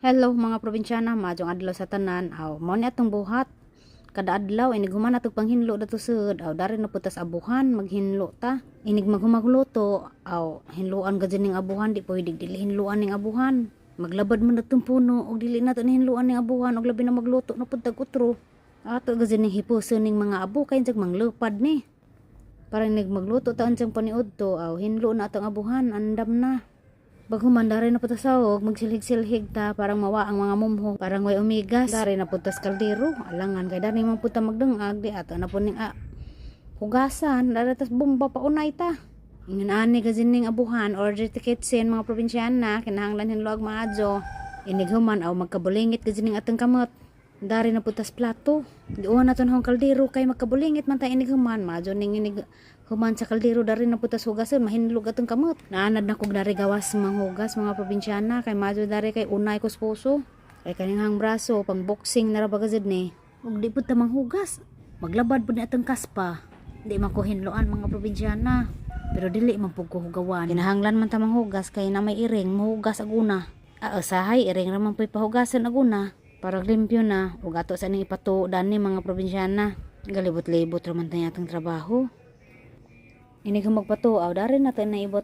Hello mga probinsyana, majong adlaw sa tanan. Aw, mao ni atong buhat. Kada adlaw inig human atong panghinlo dato sud. Aw, dari na putas abuhan maghinlo ta. Inig maghumagluto. Aw, hinluan gadyan ning abuhan, di pwede dili hinluan ning abuhan. Maglabad man natong puno og dili nato hinluan ning abuhan og labi na magluto na pud tag utro. Ato gadyan ning hipuson ning mga abo kay jag manglupad ni. Para inig magluto ta unsang paniudto. Aw, hinlo na atong abuhan, andam na. Baghuman dari na putas sawog, magsilhig-silhig ta parang mawa ang mga mumho, parang way umigas. Dari na putas kaldero, alangan kay dari man puta magdungag di ato na puning hugasan, dari tas bomba pa unay ta. Ingon ani gazin ning abuhan order ticket sin mga probinsyana kinahanglan hinluag maadyo. Inig human aw magkabulingit gazin ning atong kamot. Dari na putas plato. Diuhan naton hong kaldero kay magkabulingit man ta inig human, maadyo ning inig human sa kaldero dari na putas hugason mahinlog atong kamot. Naanad na kog dari gawas manghugas mga probinsyana kay madyo dari kay unay kuspuso. Kay kaninghang braso pang boxing na ra bagazid ni. Ug di pud ta manghugas. Maglabad pud ni atong kaspa. Di man ko hinloan mga probinsyana. Pero dili man pud ko hugawan. Kinahanglan man ta manghugas kay na may iring mahugas aguna. Usahay iring ra man puy pahugasan aguna para limpyo na ug ato sa ning ipatuodan ni mga probinsyana. Galibot-libot ra man ta atong trabaho. Inig magpatuaw dari na to naibot